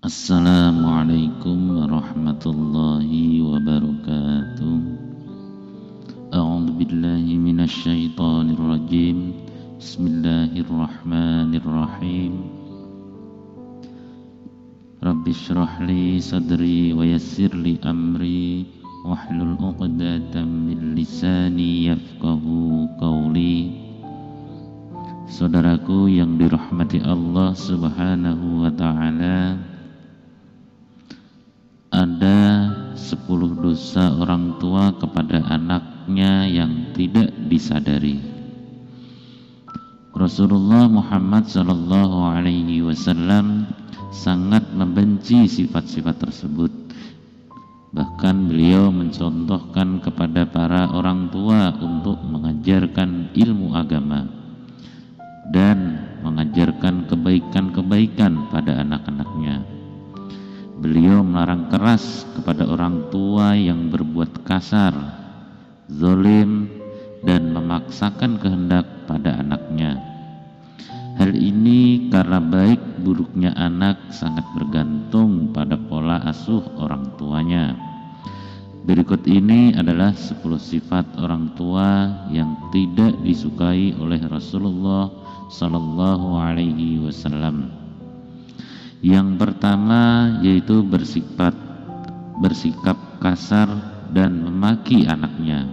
Assalamualaikum warahmatullahi wabarakatuh. A'udzu billahi minasy syaithanir rajim. Bismillahirrahmanirrahim. Rabbi shrah li sadri wa yassir li amri wahlul 'uqdatam min lisani yafqahu qawli. Saudaraku yang dirahmati Allah Subhanahu wa taala, ada 10 dosa orang tua kepada anaknya yang tidak disadari. Rasulullah Muhammad sallallahu alaihi wasallam sangat membenci sifat-sifat tersebut. Bahkan beliau mencontohkan kepada para orang tua untuk mengajarkan ilmu agama dan mengajarkan kebaikan-kebaikan pada anak-anaknya. Beliau melarang keras kepada orang tua yang berbuat kasar, zalim, dan memaksakan kehendak pada anaknya. Hal ini karena baik buruknya anak sangat bergantung pada pola asuh orang tuanya. Berikut ini adalah 10 sifat orang tua yang tidak disukai oleh Rasulullah Sallallahu Alaihi Wasallam. Yang pertama yaitu bersikap kasar dan memaki anaknya.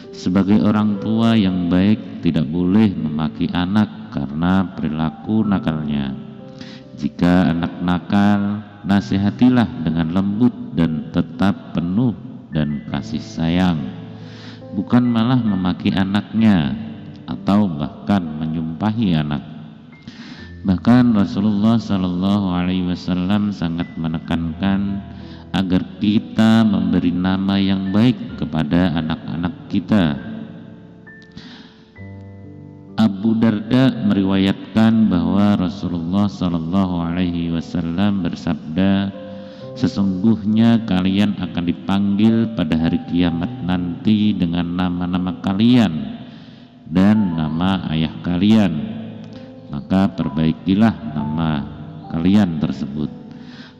Sebagai orang tua yang baik tidak boleh memaki anak karena perilaku nakalnya. Jika anak nakal, nasihatilah dengan lembut dan tetap penuh dan kasih sayang, bukan malah memaki anaknya atau bahkan menyumpahi anak. Bahkan Rasulullah Sallallahu Alaihi Wasallam sangat menekankan agar kita memberi nama yang baik kepada anak-anak kita. Abu Darda meriwayatkan bahwa Rasulullah Sallallahu Alaihi Wasallam bersabda, sesungguhnya kalian akan dipanggil pada hari kiamat nanti dengan nama-nama kalian dan nama ayah kalian, maka perbaikilah nama kalian tersebut.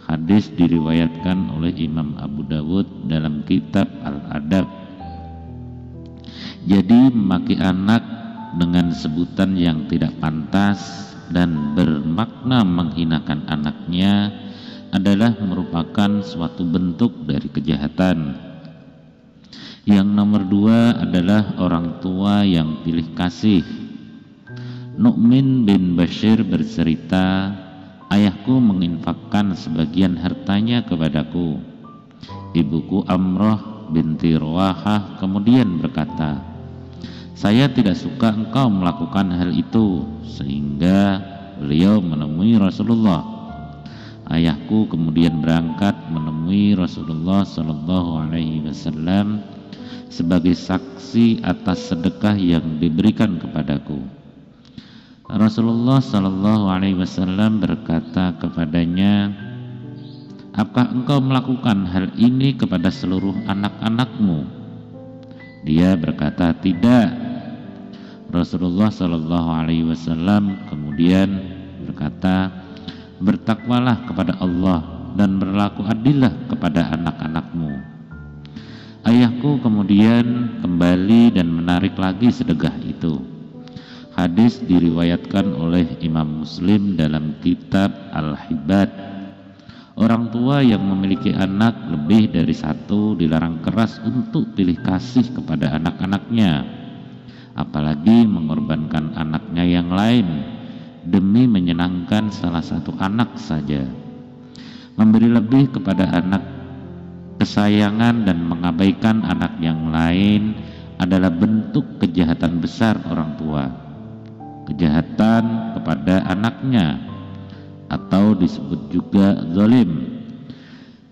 Hadis diriwayatkan oleh Imam Abu Dawud dalam kitab Al-Adab. Jadi memaki anak dengan sebutan yang tidak pantas dan bermakna menghinakan anaknya adalah merupakan suatu bentuk dari kejahatan. Yang nomor 2 adalah orang tua yang pilih kasih. Nu'min bin Bashir bercerita, ayahku menginfakkan sebagian hartanya kepadaku. Ibuku Amroh binti Rawahah kemudian berkata, saya tidak suka engkau melakukan hal itu, sehingga beliau menemui Rasulullah. Ayahku kemudian berangkat menemui Rasulullah Sallallahu Alaihi Wasallam sebagai saksi atas sedekah yang diberikan kepadaku. Rasulullah Sallallahu Alaihi Wasallam berkata kepadanya, apakah engkau melakukan hal ini kepada seluruh anak-anakmu? Dia berkata, tidak. Rasulullah Sallallahu Alaihi Wasallam kemudian berkata, bertakwalah kepada Allah dan berlaku adillah kepada anak-anakmu. Ayahku kemudian kembali dan menarik lagi sedekah itu. Hadis diriwayatkan oleh Imam Muslim dalam kitab Al-Hibad. Orang tua yang memiliki anak lebih dari satu dilarang keras untuk pilih kasih kepada anak-anaknya, apalagi mengorbankan anaknya yang lain demi menyenangkan salah satu anak saja. Memberi lebih kepada anak kesayangan dan mengabaikan anak yang lain adalah bentuk kejahatan besar orang tua, kejahatan kepada anaknya, atau disebut juga zalim.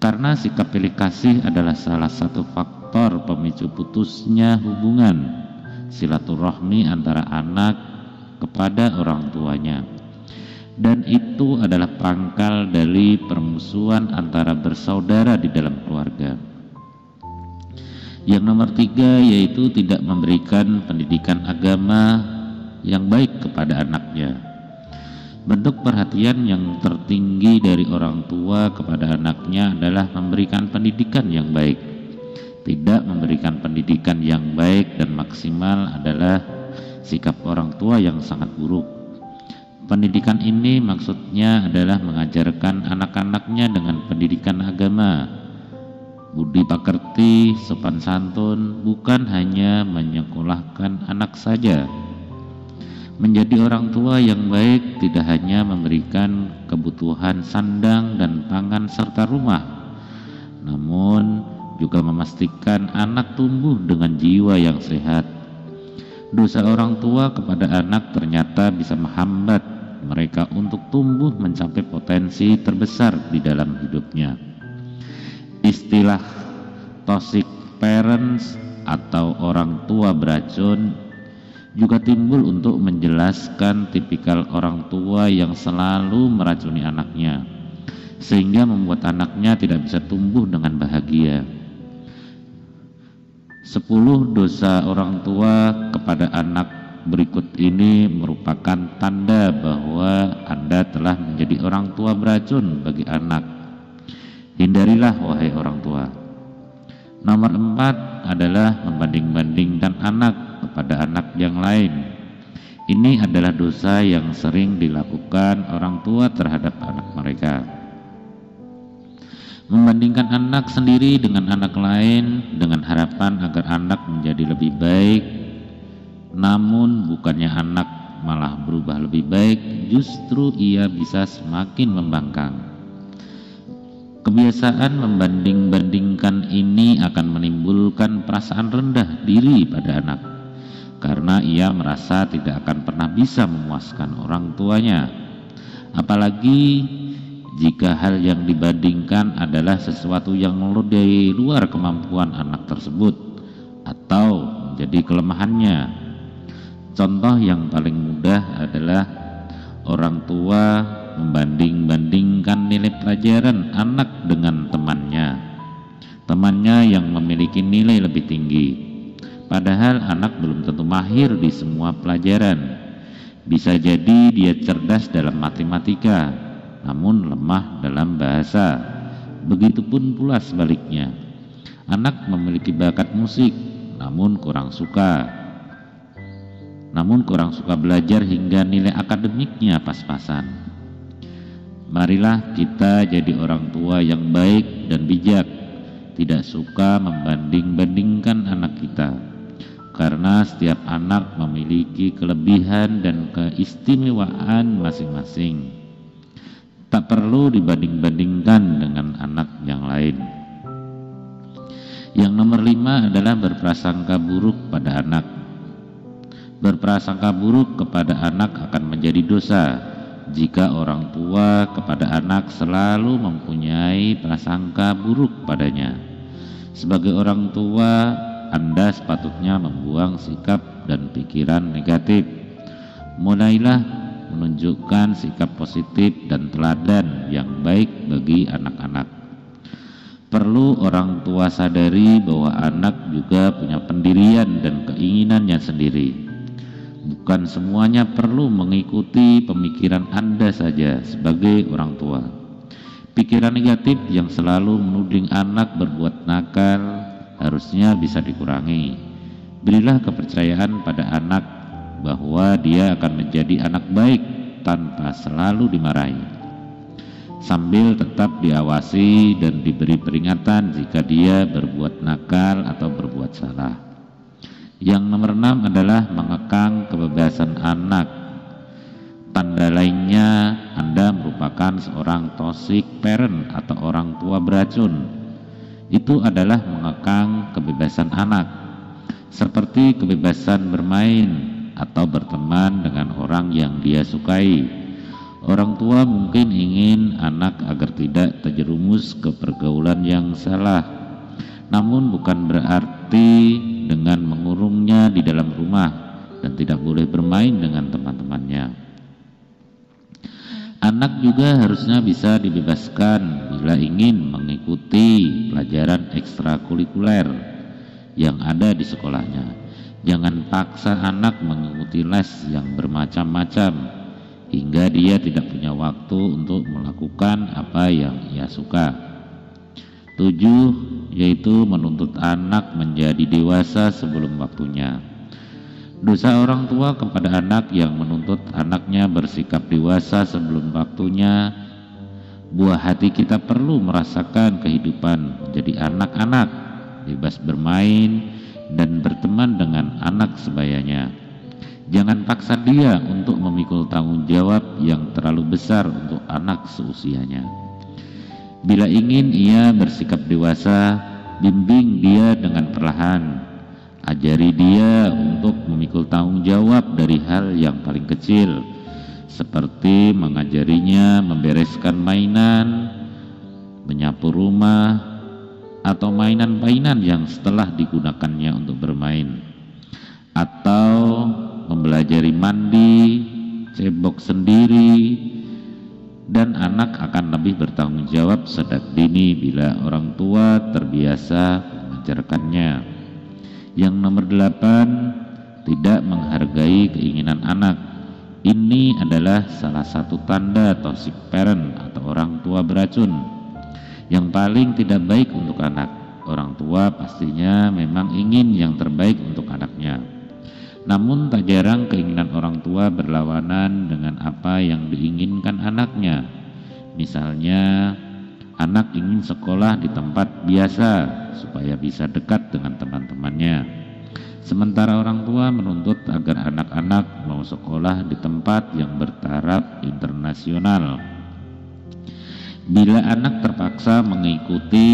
Karena sikap pilih kasih adalah salah satu faktor pemicu putusnya hubungan silaturahmi antara anak kepada orang tuanya, dan itu adalah pangkal dari permusuhan antara bersaudara di dalam keluarga. Yang nomor 3 yaitu tidak memberikan pendidikan agama yang baik kepada anaknya. Bentuk perhatian yang tertinggi dari orang tua kepada anaknya adalah memberikan pendidikan yang baik. Tidak memberikan pendidikan yang baik dan maksimal adalah sikap orang tua yang sangat buruk. Pendidikan ini maksudnya adalah mengajarkan anak-anaknya dengan pendidikan agama, budi pekerti, sopan santun, bukan hanya menyekolahkan anak saja. Menjadi orang tua yang baik tidak hanya memberikan kebutuhan sandang dan pangan serta rumah, namun juga memastikan anak tumbuh dengan jiwa yang sehat. Dosa orang tua kepada anak ternyata bisa menghambat mereka untuk tumbuh mencapai potensi terbesar di dalam hidupnya. Istilah toxic parents atau orang tua beracun juga timbul untuk menjelaskan tipikal orang tua yang selalu meracuni anaknya, sehingga membuat anaknya tidak bisa tumbuh dengan bahagia. 10 dosa orang tua kepada anak berikut ini merupakan tanda bahwa Anda telah menjadi orang tua beracun bagi anak. Hindarilah wahai orang tua. Nomor 4 adalah membanding-bandingkan anak kepada anak yang lain. Ini adalah dosa yang sering dilakukan orang tua terhadap anak mereka. Membandingkan anak sendiri dengan anak lain dengan harapan agar anak menjadi lebih baik, namun bukannya anak malah berubah lebih baik, justru ia bisa semakin membangkang. Kebiasaan membanding-bandingkan ini akan menimbulkan perasaan rendah diri pada anak, karena ia merasa tidak akan pernah bisa memuaskan orang tuanya. Apalagi jika hal yang dibandingkan adalah sesuatu yang di luar kemampuan anak tersebut atau menjadi kelemahannya. Contoh yang paling mudah adalah orang tua membanding-bandingkan nilai pelajaran anak dengan temannya yang memiliki nilai lebih tinggi. Padahal anak belum tentu mahir di semua pelajaran. Bisa jadi dia cerdas dalam matematika, namun lemah dalam bahasa. Begitupun pula sebaliknya. Anak memiliki bakat musik, namun kurang suka belajar hingga nilai akademiknya pas-pasan. Marilah kita jadi orang tua yang baik dan bijak, tidak suka membanding-bandingkan anak kita. Karena setiap anak memiliki kelebihan dan keistimewaan masing-masing. Tak perlu dibanding-bandingkan dengan anak yang lain. Yang nomor 5 adalah berprasangka buruk pada anak. Berprasangka buruk kepada anak akan menjadi dosa jika orang tua kepada anak selalu mempunyai prasangka buruk padanya. Sebagai orang tua, Anda sepatutnya membuang sikap dan pikiran negatif. Mulailah menunjukkan sikap positif dan teladan yang baik bagi anak-anak. Perlu orang tua sadari bahwa anak juga punya pendirian dan keinginannya sendiri. Bukan semuanya perlu mengikuti pemikiran Anda saja sebagai orang tua. Pikiran negatif yang selalu menuding anak berbuat nakal harusnya bisa dikurangi. Berilah kepercayaan pada anak bahwa dia akan menjadi anak baik tanpa selalu dimarahi, sambil tetap diawasi dan diberi peringatan jika dia berbuat nakal atau berbuat salah. Yang nomor 6 adalah mengekang kebebasan anak. Tanda lainnya Anda merupakan seorang toxic parent atau orang tua beracun. Itu adalah mengekang kebebasan anak, seperti kebebasan bermain atau berteman dengan orang yang dia sukai. Orang tua mungkin ingin anak agar tidak terjerumus ke pergaulan yang salah, namun bukan berarti dengan mengurungnya di dalam rumah dan tidak boleh bermain dengan teman-temannya. Anak juga harusnya bisa dibebaskan bila ingin mengikuti pelajaran ekstrakurikuler yang ada di sekolahnya. Jangan paksa anak mengikuti les yang bermacam-macam. hingga dia tidak punya waktu untuk melakukan apa yang ia suka. 7. Yaitu menuntut anak menjadi dewasa sebelum waktunya. Dosa orang tua kepada anak yang menuntut anaknya bersikap dewasa sebelum waktunya. Buah hati kita perlu merasakan kehidupan menjadi anak-anak, bebas bermain dan berteman dengan anak sebayanya. Jangan paksa dia untuk memikul tanggung jawab yang terlalu besar untuk anak seusianya. Bila ingin ia bersikap dewasa, bimbing dia dengan perlahan. Ajari dia untuk memikul tanggung jawab dari hal yang paling kecil, seperti mengajarinya membereskan mainan, menyapu rumah, atau mainan-mainan yang setelah digunakannya untuk bermain, atau mempelajari mandi, cebok sendiri, dan anak akan lebih bertanggung jawab sejak dini bila orang tua terbiasa mengajarkannya. Yang nomor 8, tidak menghargai keinginan anak. Ini adalah salah satu tanda toxic parent atau orang tua beracun yang paling tidak baik untuk anak. Orang tua pastinya memang ingin yang terbaik untuk anaknya. Namun tak jarang keinginan orang tua berlawanan dengan apa yang diinginkan anaknya. Misalnya, anak ingin sekolah di tempat biasa supaya bisa dekat dengan teman-temannya. Sementara orang tua menuntut agar anak-anak mau sekolah di tempat yang bertaraf internasional. Bila anak terpaksa mengikuti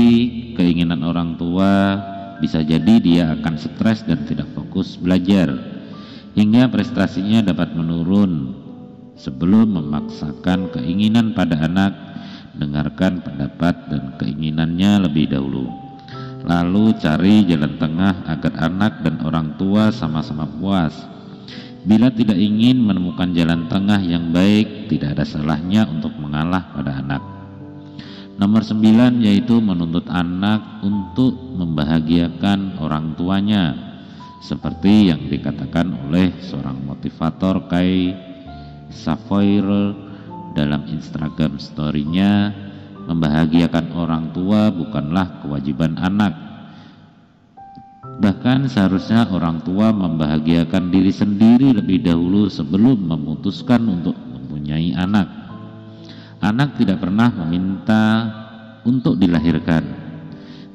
keinginan orang tua, bisa jadi dia akan stres dan tidak fokus belajar, hingga prestasinya dapat menurun. Sebelum memaksakan keinginan pada anak, dengarkan pendapat dan keinginannya lebih dahulu. Lalu cari jalan tengah agar anak dan orang tua sama-sama puas. Bila tidak ingin menemukan jalan tengah yang baik, tidak ada salahnya untuk mengalah pada anak. Nomor 9, yaitu menuntut anak untuk membahagiakan orang tuanya, seperti yang dikatakan oleh seorang motivator Kai Savoyer dalam Instagram story-nya. Membahagiakan orang tua bukanlah kewajiban anak. Bahkan seharusnya orang tua membahagiakan diri sendiri lebih dahulu sebelum memutuskan untuk mempunyai anak. Anak tidak pernah meminta untuk dilahirkan.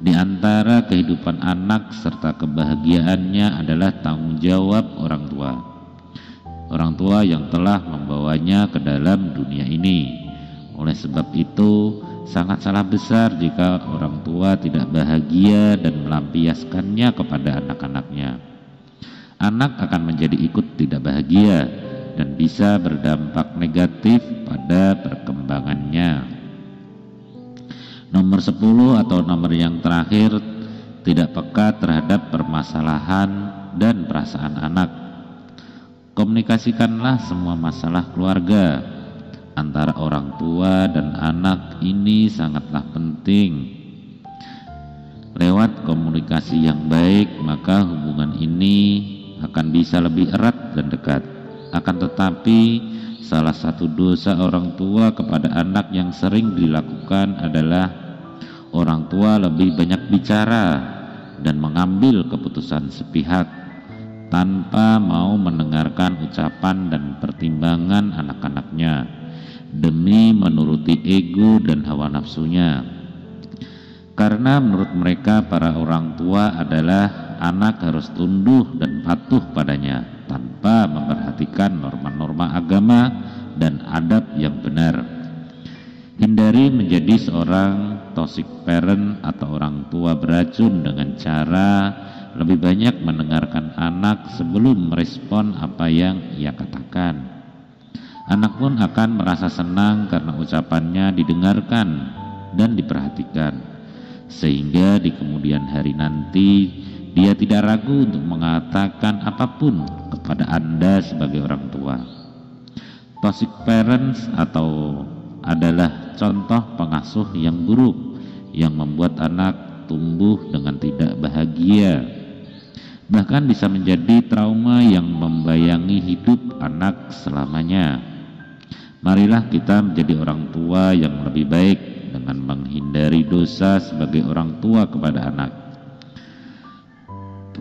Di antara kehidupan anak serta kebahagiaannya adalah tanggung jawab orang tua. Orang tua yang telah membawanya ke dalam dunia ini. Oleh sebab itu, sangat salah besar jika orang tua tidak bahagia dan melampiaskannya kepada anak-anaknya. Anak akan menjadi ikut tidak bahagia dan bisa berdampak negatif pada perkembangannya. Nomor 10 atau nomor yang terakhir, tidak peka terhadap permasalahan dan perasaan anak. Komunikasikanlah semua masalah keluarga antara orang tua dan anak, ini sangatlah penting. Lewat komunikasi yang baik, maka hubungan ini akan bisa lebih erat dan dekat. Akan tetapi, salah satu dosa orang tua kepada anak yang sering dilakukan adalah orang tua lebih banyak bicara dan mengambil keputusan sepihak tanpa mau mendengarkan ucapan dan pertimbangan anak-anaknya demi menuruti ego dan hawa nafsunya. Karena menurut mereka para orang tua adalah anak harus tunduk dan patuh padanya tanpa memperhatikan norma-norma agama dan adab yang benar. Hindari menjadi seorang toxic parent atau orang tua beracun dengan cara lebih banyak mendengarkan anak sebelum merespon apa yang ia katakan. Anak pun akan merasa senang karena ucapannya didengarkan dan diperhatikan, sehingga di kemudian hari nanti dia tidak ragu untuk mengatakan apapun kepada Anda sebagai orang tua. Toxic parents adalah contoh pengasuh yang buruk yang membuat anak tumbuh dengan tidak bahagia, bahkan bisa menjadi trauma yang membayangi hidup anak selamanya. Marilah kita menjadi orang tua yang lebih baik dengan menghindari dosa sebagai orang tua kepada anak.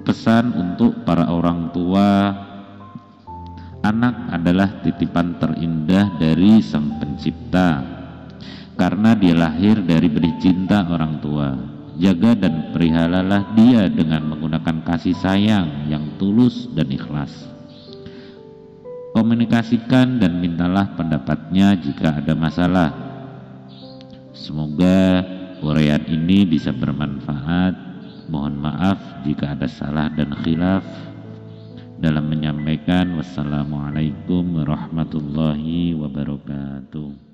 Pesan untuk para orang tua, anak adalah titipan terindah dari Sang Pencipta karena dia lahir dari benih cinta orang tua. Jaga dan peliharalah dia dengan menggunakan kasih sayang yang tulus dan ikhlas. Komunikasikan dan mintalah pendapatnya jika ada masalah. Semoga uraian ini bisa bermanfaat. Mohon maaf jika ada salah dan khilaf dalam menyampaikan. Wassalamualaikum warahmatullahi wabarakatuh.